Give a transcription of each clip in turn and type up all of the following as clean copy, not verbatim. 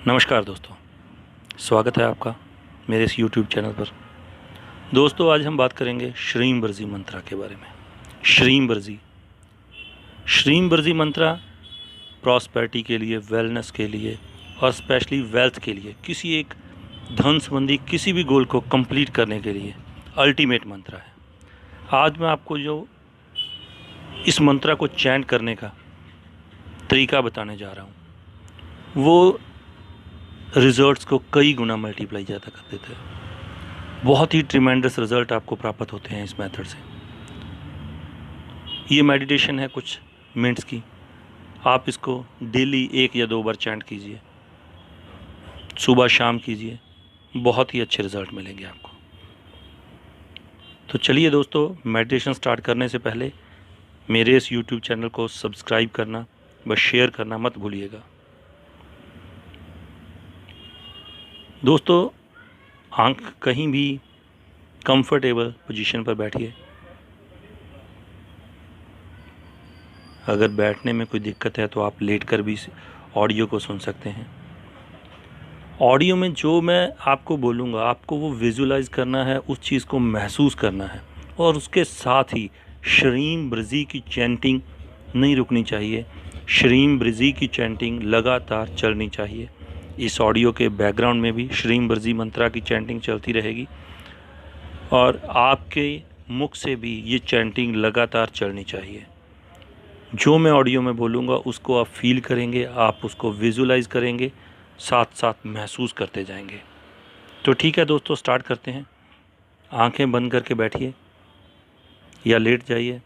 नमस्कार दोस्तों, स्वागत है आपका मेरे इस YouTube चैनल पर। दोस्तों, आज हम बात करेंगे श्रीम बर्जी मंत्रा के बारे में। श्रीम बर्जी मंत्रा प्रॉस्पेरिटी के लिए, वेलनेस के लिए और स्पेशली वेल्थ के लिए, किसी एक धन संबंधी किसी भी गोल को कंप्लीट करने के लिए अल्टीमेट मंत्रा है। आज मैं आपको जो इस मंत्रा को चैंट करने का तरीका बताने जा रहा हूँ, वो रिजल्ट्स को कई गुना मल्टीप्लाई ज़्यादा कर देते हैं। बहुत ही ट्रिमेंडस रिज़ल्ट आपको प्राप्त होते हैं इस मेथड से। ये मेडिटेशन है कुछ मिनट्स की। आप इसको डेली 1 या 2 बार चैंट कीजिए, सुबह शाम कीजिए, बहुत ही अच्छे रिज़ल्ट मिलेंगे आपको। तो चलिए दोस्तों, मेडिटेशन स्टार्ट करने से पहले मेरे इस YouTube चैनल को सब्सक्राइब करना व शेयर करना मत भूलिएगा। दोस्तों, आंख कहीं भी कंफर्टेबल पोजीशन पर बैठिए। अगर बैठने में कोई दिक्कत है तो आप लेटकर भी ऑडियो को सुन सकते हैं। ऑडियो में जो मैं आपको बोलूँगा, आपको वो विजुलाइज करना है, उस चीज़ को महसूस करना है, और उसके साथ ही श्रीम बर्जी की चैंटिंग नहीं रुकनी चाहिए। श्रीम बर्जी की चैंटिंग लगातार चलनी चाहिए। इस ऑडियो के बैकग्राउंड में भी श्रीम बर्जी मंत्रा की चैंटिंग चलती रहेगी और आपके मुख से भी ये चैंटिंग लगातार चलनी चाहिए। जो मैं ऑडियो में बोलूँगा उसको आप फील करेंगे, आप उसको विजुलाइज करेंगे, साथ साथ महसूस करते जाएंगे। तो ठीक है दोस्तों, स्टार्ट करते हैं। आंखें बंद करके बैठिए या लेट जाइए।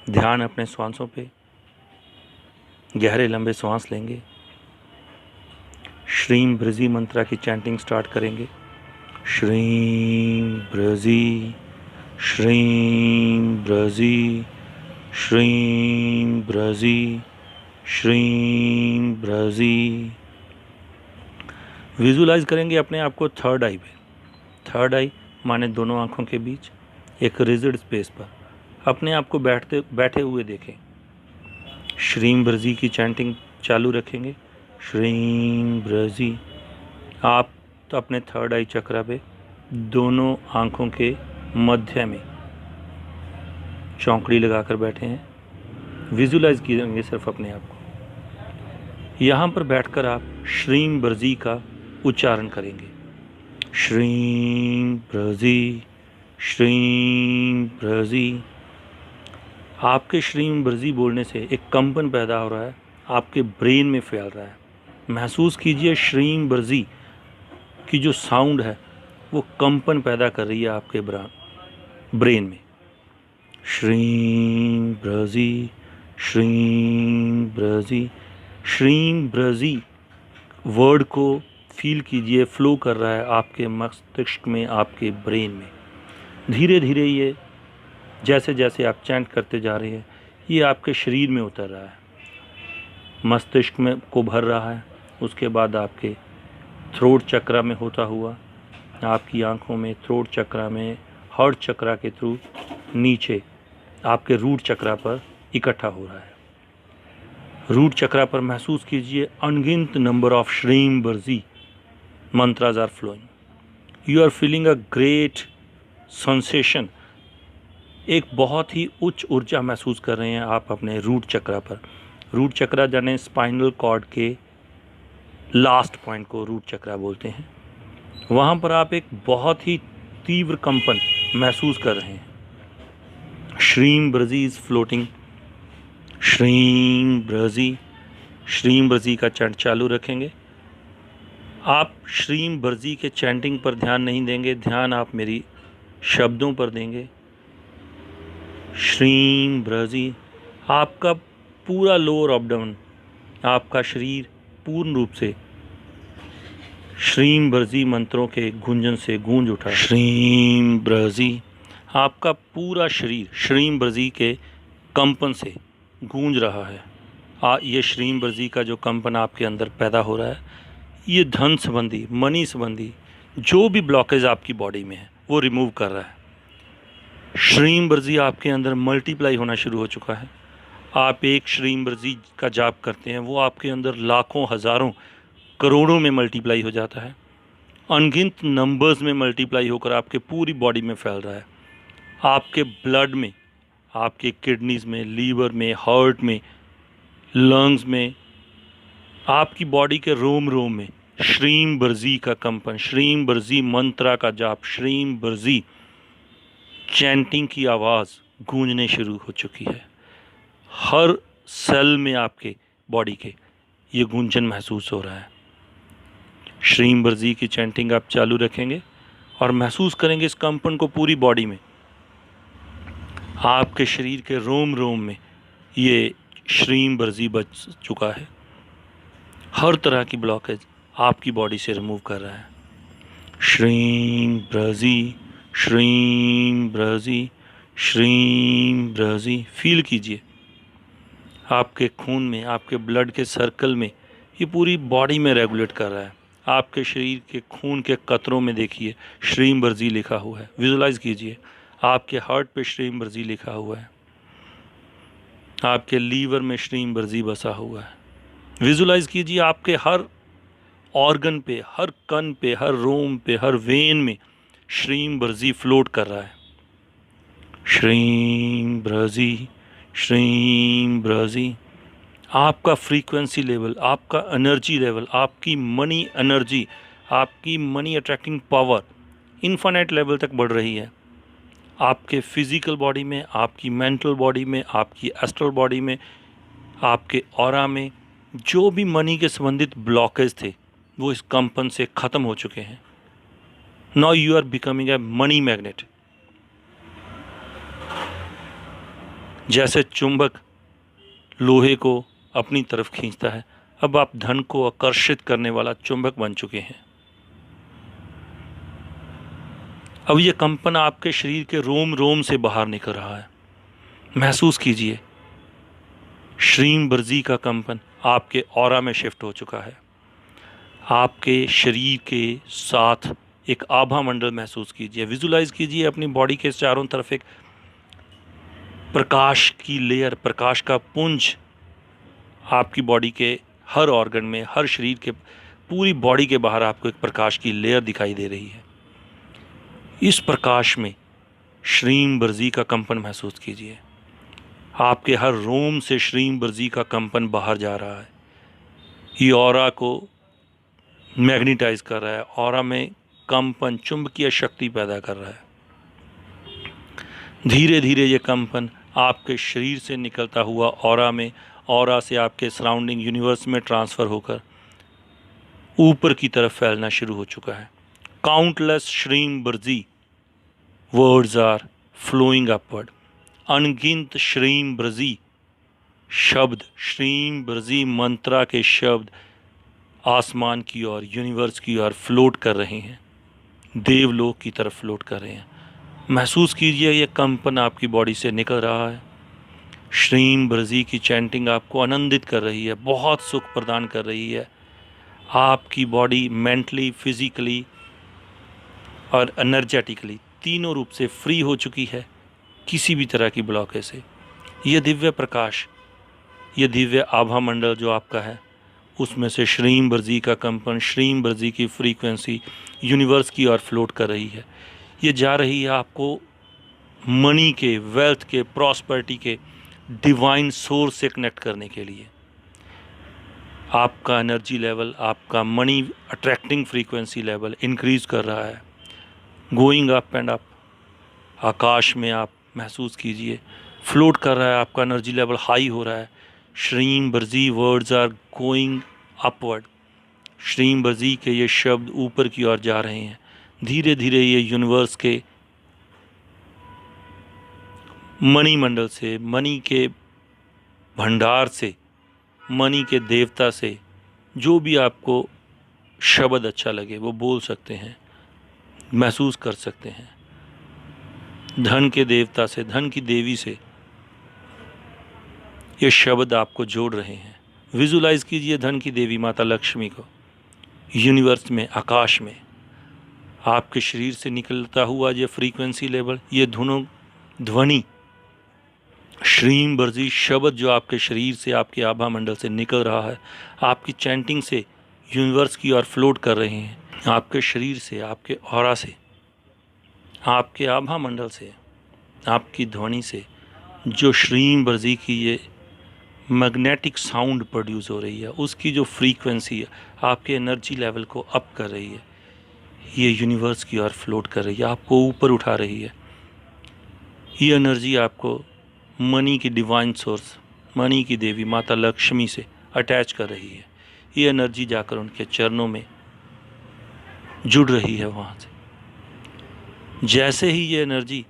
ध्यान अपने श्वासों पे, गहरे लंबे सांस लेंगे। श्रीम बर्जी मंत्रा की चैंटिंग स्टार्ट करेंगे। श्रीम बर्जी, श्रीम बर्जी, श्रीम बर्जी, श्रीम बर्जी। विजुलाइज करेंगे अपने आप को थर्ड आई पे। थर्ड आई माने दोनों आंखों के बीच एक रिजिड स्पेस पर अपने आप को बैठे हुए देखें। श्रीम बर्जी की चैंटिंग चालू रखेंगे। श्रीम बर्जी। आप तो अपने थर्ड आई चक्रा पे दोनों आंखों के मध्य में चौंकड़ी लगाकर बैठे हैं। विजुलाइज कीजिए सिर्फ अपने आप को। यहाँ पर बैठकर आप श्रीम बर्जी का उच्चारण करेंगे। श्रीम बर्जी, श्रीम बर्जी। आपके श्रीम बर्जी बोलने से एक कंपन पैदा हो रहा है, आपके ब्रेन में फैल रहा है। महसूस कीजिए श्रीम बर्जी की जो साउंड है वो कंपन पैदा कर रही है आपके ब्रेन में। श्रीम बर्जी, श्रीम बर्जी। श्रीम बर्जी वर्ड को फील कीजिए, फ्लो कर रहा है आपके मस्तिष्क में, आपके ब्रेन में। धीरे धीरे ये जैसे जैसे आप चैंट करते जा रहे हैं, ये आपके शरीर में उतर रहा है, मस्तिष्क में को भर रहा है। उसके बाद आपके थ्रोट चक्रा में होता हुआ आपकी आंखों में, थ्रोट चक्रा में, हार्ट चक्रा के थ्रू नीचे आपके रूट चक्रा पर इकट्ठा हो रहा है। रूट चक्रा पर महसूस कीजिए अनगिनत number of Shreem बर्जी mantras are flowing. You are feeling a great sensation. एक बहुत ही उच्च ऊर्जा महसूस कर रहे हैं आप अपने रूट चक्रा पर। रूट चक्रा जाने स्पाइनल कॉर्ड के लास्ट पॉइंट को रूट चक्रा बोलते हैं। वहाँ पर आप एक बहुत ही तीव्र कंपन महसूस कर रहे हैं। श्रीम बर्जी इज फ्लोटिंग। श्रीम बर्जी। श्रीम बर्जी का चैंट चालू रखेंगे। आप श्रीम बर्जी के चैंटिंग पर ध्यान नहीं देंगे, ध्यान आप मेरी शब्दों पर देंगे। श्रीम बर्जी। आपका पूरा लोअर एब्डोमेन, आपका शरीर पूर्ण रूप से श्रीम बर्जी मंत्रों के गुंजन से गूंज उठा। श्रीम बर्जी। आपका पूरा शरीर श्रीम बर्जी के कंपन से गूंज रहा है। ये श्रीम बर्जी का जो कंपन आपके अंदर पैदा हो रहा है, ये धन संबंधी, मनी संबंधी जो भी ब्लॉकेज आपकी बॉडी में है वो रिमूव कर रहा है। श्रीम बर्जी आपके अंदर मल्टीप्लाई होना शुरू हो चुका है। आप एक श्रीम ब्रजी का जाप करते हैं, वो आपके अंदर लाखों, हज़ारों, करोड़ों में मल्टीप्लाई हो जाता है, अनगिनत नंबर्स में मल्टीप्लाई होकर आपके पूरी बॉडी में फैल रहा है, आपके ब्लड में, आपके किडनीज में, लीवर में, हार्ट में, लंग्स में, आपकी बॉडी के रोम रोम में श्रीम ब्रजी का कंपन, श्रीम ब्रजी मंत्रा का जाप, श्रीम ब्रजी चैंटिंग की आवाज़ गूंजने शुरू हो चुकी है। हर सेल में आपके बॉडी के ये गूंजन महसूस हो रहा है। श्रीम ब्रजी की चैंटिंग आप चालू रखेंगे और महसूस करेंगे इस कंपन को पूरी बॉडी में। आपके शरीर के रोम रोम में ये श्रीम ब्रजी बच चुका है। हर तरह की ब्लॉकेज आपकी बॉडी से रिमूव कर रहा है। श्रीम ब्रजी, श्रीम ब्रजी, श्रीम ब्रजी। फील कीजिए आपके खून में, आपके ब्लड के सर्कल में, ये पूरी बॉडी में रेगुलेट कर रहा है। आपके शरीर के खून के कतरों में देखिए श्रीम ब्रजी लिखा हुआ है। विजुलाइज कीजिए आपके हार्ट पे श्रीम ब्रजी लिखा हुआ है, आपके लीवर में श्रीम ब्रजी बसा हुआ है। विजुलाइज कीजिए आपके हर ऑर्गन पे, हर कण पे, हर रोम पे, हर वेन में श्रीम ब्रजी फ्लोट कर रहा है। श्रीम ब्रजी, श्रीम ब्रजी। आपका फ्रीक्वेंसी लेवल, आपका एनर्जी लेवल, आपकी मनी एनर्जी, आपकी money attracting power infinite level तक बढ़ रही है। आपके फिजिकल बॉडी में, आपकी मेंटल बॉडी में, आपकी एस्ट्रल बॉडी में, आपके ऑरा में जो भी मनी के संबंधित ब्लॉकेज थे वो इस कंपन से ख़त्म हो चुके हैं। Now you are becoming a money magnet. जैसे चुंबक लोहे को अपनी तरफ खींचता है, अब आप धन को आकर्षित करने वाला चुंबक बन चुके हैं। अब ये कंपन आपके शरीर के रोम रोम से बाहर निकल रहा है। महसूस कीजिए श्रीम ब्रजी का कंपन आपके ऑरा में शिफ्ट हो चुका है। आपके शरीर के साथ एक आभा मंडल महसूस कीजिए। विजुलाइज कीजिए अपनी बॉडी के चारों तरफ एक प्रकाश की लेयर, प्रकाश का पुंज आपकी बॉडी के हर ऑर्गन में, हर शरीर के पूरी बॉडी के बाहर आपको एक प्रकाश की लेयर दिखाई दे रही है। इस प्रकाश में श्रीम ब्रजी का कंपन महसूस कीजिए। आपके हर रोम से श्रीम ब्रजी का कंपन बाहर जा रहा है। ये ऑरा को मैग्नेटाइज कर रहा है, ऑरा में कंपन, चुंबकीय शक्ति पैदा कर रहा है। धीरे धीरे ये कंपन आपके शरीर से निकलता हुआ ऑरा में, ऑरा से आपके सराउंडिंग यूनिवर्स में ट्रांसफ़र होकर ऊपर की तरफ फैलना शुरू हो चुका है। Countless Shreem Brzee words are flowing upward. अनगिनत श्रीम ब्रजी शब्द, श्रीम ब्रजी मंत्रा के शब्द आसमान की ओर, यूनिवर्स की ओर फ्लोट कर रहे हैं, देवलोक की तरफ फ्लोट कर रहे हैं। महसूस कीजिए ये कंपन आपकी बॉडी से निकल रहा है। श्रीम ब्रजी की चैंटिंग आपको आनंदित कर रही है, बहुत सुख प्रदान कर रही है। आपकी बॉडी मेंटली, फिजिकली और एनर्जेटिकली तीनों रूप से फ्री हो चुकी है किसी भी तरह की ब्लॉकेज से। यह दिव्य प्रकाश, यह दिव्य आभा मंडल जो आपका है, उसमें से श्रीम ब्रजी का कंपन, श्रीम ब्रजी की फ्रीक्वेंसी यूनिवर्स की ओर फ्लोट कर रही है। ये जा रही है आपको मनी के, वेल्थ के, प्रॉस्पेरिटी के डिवाइन सोर्स से कनेक्ट करने के लिए। आपका एनर्जी लेवल, आपका money attracting frequency level increase कर रहा है, गोइंग अप एंड अप। आकाश में आप महसूस कीजिए फ्लोट कर रहा है, आपका एनर्जी लेवल हाई हो रहा है। Shreem Brzee words are going upward. Shreem Brzee के ये शब्द ऊपर की ओर जा रहे हैं। धीरे धीरे ये यूनिवर्स के मनी मंडल से, मनी के भंडार से, मनी के देवता से, जो भी आपको शब्द अच्छा लगे वो बोल सकते हैं, महसूस कर सकते हैं। धन के देवता से, धन की देवी से ये शब्द आपको जोड़ रहे हैं। विजुलाइज कीजिए धन की देवी माता लक्ष्मी को यूनिवर्स में, आकाश में। आपके शरीर से निकलता हुआ ये फ्रीक्वेंसी लेवल, ये ध्वनि श्रीम बरजी शब्द जो आपके शरीर से, आपके आभा मंडल से निकल रहा है, आपकी चैंटिंग से यूनिवर्स की ओर फ्लोट कर रहे हैं, आपके शरीर से, आपके ऑरा से, आपके आभा मंडल से, आपकी ध्वनि से जो श्रीम बरजी की ये मैग्नेटिक साउंड प्रोड्यूस हो रही है, उसकी जो फ्रीक्वेंसी है आपके एनर्जी लेवल को अप कर रही है, ये यूनिवर्स की ओर फ्लोट कर रही है, आपको ऊपर उठा रही है। ये एनर्जी आपको मनी की डिवाइन सोर्स, मनी की देवी माता लक्ष्मी से अटैच कर रही है। ये एनर्जी जाकर उनके चरणों में जुड़ रही है। वहाँ से जैसे ही ये एनर्जी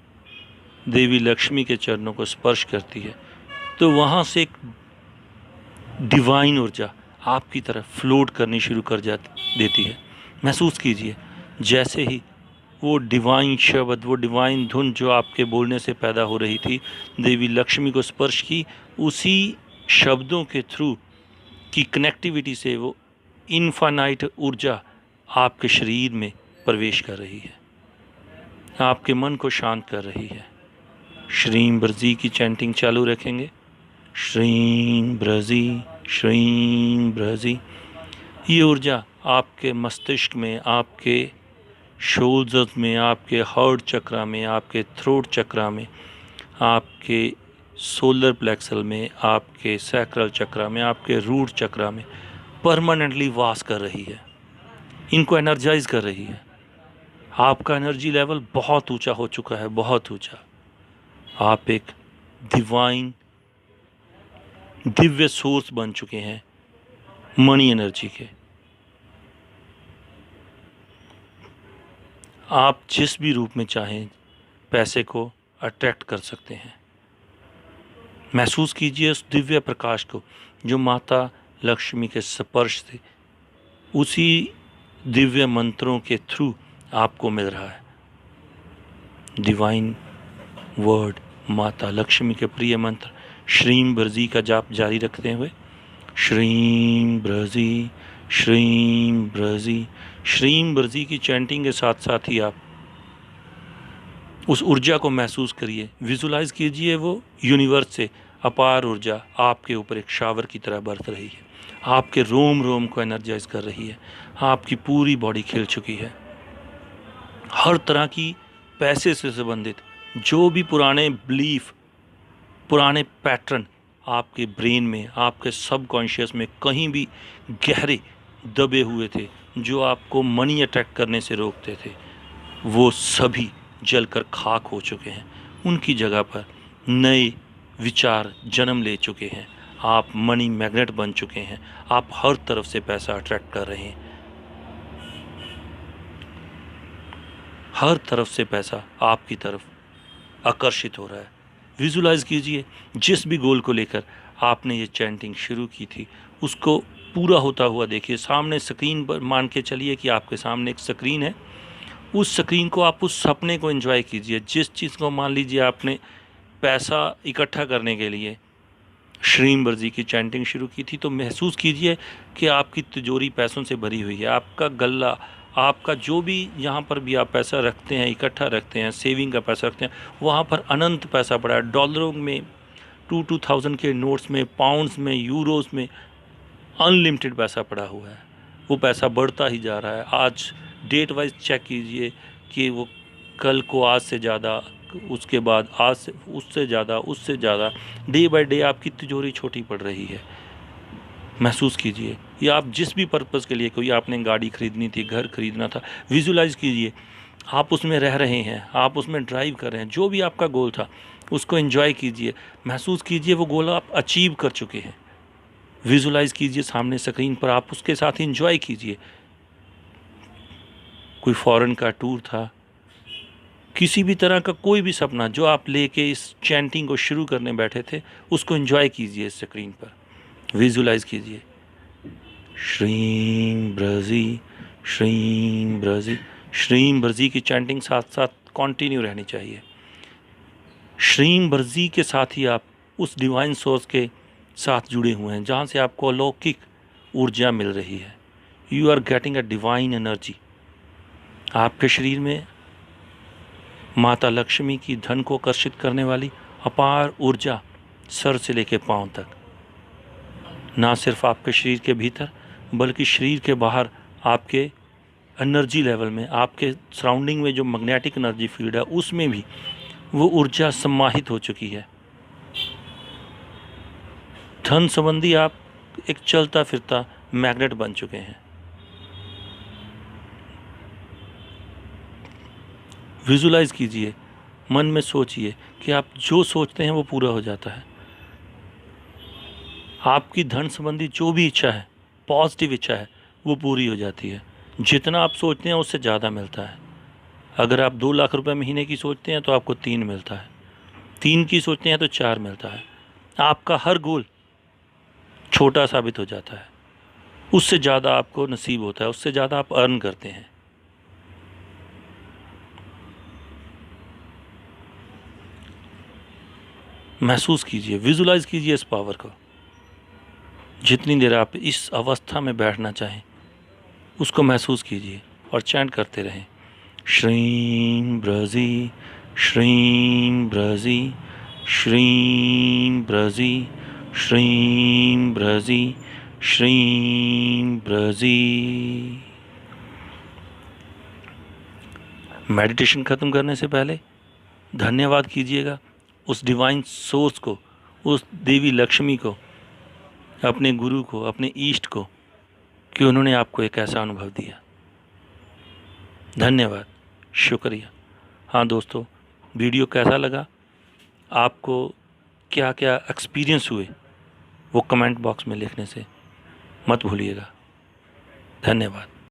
देवी लक्ष्मी के चरणों को स्पर्श करती है तो वहाँ से एक डिवाइन ऊर्जा आपकी तरफ फ्लोट करनी शुरू कर देती है। महसूस कीजिए जैसे ही वो डिवाइन शब्द, वो डिवाइन धुन जो आपके बोलने से पैदा हो रही थी, देवी लक्ष्मी को स्पर्श की, उसी शब्दों के थ्रू की कनेक्टिविटी से वो इनफाइनाइट ऊर्जा आपके शरीर में प्रवेश कर रही है, आपके मन को शांत कर रही है। श्रीम ब्रजी की चैंटिंग चालू रखेंगे। श्रीम ब्रजी, श्रीम ब्रजी। ये ऊर्जा आपके मस्तिष्क में, आपके शोल्डर्स में, आपके हार्ट चक्रा में, आपके थ्रोट चक्रा में, आपके सोलर प्लेक्सल में, आपके सैक्रल चक्रा में, आपके रूट चक्रा में परमानेंटली वास कर रही है, इनको एनर्जाइज कर रही है। आपका एनर्जी लेवल बहुत ऊंचा हो चुका है, बहुत ऊंचा। आप एक डिवाइन, दिव्य सोर्स बन चुके हैं मनी एनर्जी के। आप जिस भी रूप में चाहें पैसे को अट्रैक्ट कर सकते हैं। महसूस कीजिए उस दिव्य प्रकाश को जो माता लक्ष्मी के स्पर्श से, उसी दिव्य मंत्रों के थ्रू आपको मिल रहा है। डिवाइन वर्ड, माता लक्ष्मी के प्रिय मंत्र श्रीम ब्रजी का जाप जारी रखते हुए श्रीम ब्रजी, श्रीम ब्रजी। श्रीम ब्रजी की चैंटिंग के साथ साथ ही आप उस ऊर्जा को महसूस करिए, विजुलाइज कीजिए। वो यूनिवर्स से अपार ऊर्जा आपके ऊपर एक शावर की तरह बरस रही है, आपके रोम रोम को एनर्जाइज कर रही है, आपकी पूरी बॉडी खिल चुकी है। हर तरह की पैसे से संबंधित जो भी पुराने बिलीफ, पुराने पैटर्न आपके ब्रेन में, आपके सबकॉन्शियस में कहीं भी गहरे दबे हुए थे, जो आपको मनी अट्रैक्ट करने से रोकते थे, वो सभी जलकर खाक हो चुके हैं। उनकी जगह पर नए विचार जन्म ले चुके हैं। आप मनी मैग्नेट बन चुके हैं। आप हर तरफ से पैसा अट्रैक्ट कर रहे हैं। हर तरफ से पैसा आपकी तरफ आकर्षित हो रहा है। विजुलाइज कीजिए जिस भी गोल को लेकर आपने ये चैंटिंग शुरू की थी, उसको पूरा होता हुआ देखिए। सामने स्क्रीन पर मान के चलिए कि आपके सामने एक स्क्रीन है। उस स्क्रीन को, आप उस सपने को एंजॉय कीजिए। जिस चीज़ को मान लीजिए आपने पैसा इकट्ठा करने के लिए श्रीम ब्रजी की चैंटिंग शुरू की थी, तो महसूस कीजिए कि आपकी तिजोरी पैसों से भरी हुई है। आपका गल्ला, आपका जो भी यहाँ पर भी आप पैसा रखते हैं, इकट्ठा रखते हैं, सेविंग का पैसा रखते हैं, वहाँ पर अनंत पैसा पड़ा है। डॉलरों में 2000 के नोट्स में, पाउंड्स में, यूरोस में अनलिमिटेड पैसा पड़ा हुआ है। वो पैसा बढ़ता ही जा रहा है। आज डेट वाइज चेक कीजिए कि वो कल को आज से ज़्यादा, उसके बाद आज से उससे ज़्यादा, उससे ज़्यादा, डे बाय डे आपकी तिजोरी छोटी पड़ रही है। महसूस कीजिए। या आप जिस भी पर्पज़ के लिए, कोई आपने गाड़ी खरीदनी थी, घर खरीदना था, विजुलाइज कीजिए आप उसमें रह रहे हैं, आप उसमें ड्राइव कर रहे हैं। जो भी आपका गोल था उसको एंजॉय कीजिए। महसूस कीजिए वो गोल आप अचीव कर चुके हैं। विजुलाइज कीजिए सामने स्क्रीन पर, आप उसके साथ एंजॉय कीजिए। कोई फॉरेन का टूर था, किसी भी तरह का कोई भी सपना जो आप लेके इस चैंटिंग को शुरू करने बैठे थे, उसको एंजॉय कीजिए इस स्क्रीन पर। विजुलाइज कीजिए श्रीम ब्रजी, श्रीम ब्रजी। श्रीम ब्रजी की चैंटिंग साथ साथ कंटिन्यू रहनी चाहिए। श्रीम ब्रजी के साथ ही आप उस डिवाइन सोर्स के साथ जुड़े हुए हैं जहाँ से आपको अलौकिक ऊर्जा मिल रही है। You are getting a divine energy. आपके शरीर में माता लक्ष्मी की धन को आकर्षित करने वाली अपार ऊर्जा सर से लेकर पाँव तक, ना सिर्फ आपके शरीर के भीतर बल्कि शरीर के बाहर आपके एनर्जी लेवल में, आपके सराउंडिंग में जो मैग्नेटिक एनर्जी फील्ड है उसमें भी वो ऊर्जा समाहित हो चुकी है। धन संबंधी आप एक चलता फिरता मैग्नेट बन चुके हैं। विजुलाइज कीजिए, मन में सोचिए कि आप जो सोचते हैं वो पूरा हो जाता है। आपकी धन संबंधी जो भी इच्छा है, पॉजिटिव इच्छा है, वो पूरी हो जाती है। जितना आप सोचते हैं उससे ज़्यादा मिलता है। अगर आप 2 लाख रुपए महीने की सोचते हैं तो आपको 3 मिलता है, 3 की सोचते हैं तो 4 मिलता है। आपका हर गोल छोटा साबित हो जाता है, उससे ज़्यादा आपको नसीब होता है, उससे ज़्यादा आप अर्न करते हैं। महसूस कीजिए, विजुलाइज कीजिए इस पावर को। जितनी देर आप इस अवस्था में बैठना चाहें उसको महसूस कीजिए और चैंट करते रहें, श्रीं ब्रजी, श्रीं ब्रजी, श्रीं ब्रजी, श्रीं ब्रजी, श्रीं ब्रजी। मेडिटेशन ख़त्म करने से पहले धन्यवाद कीजिएगा उस डिवाइन सोर्स को, उस देवी लक्ष्मी को, अपने गुरु को, अपने ईष्ट को, कि उन्होंने आपको एक ऐसा अनुभव दिया। धन्यवाद, शुक्रिया। हाँ दोस्तों, वीडियो कैसा लगा, आपको क्या क्या एक्सपीरियंस हुए, वो कमेंट बॉक्स में लिखने से मत भूलिएगा। धन्यवाद।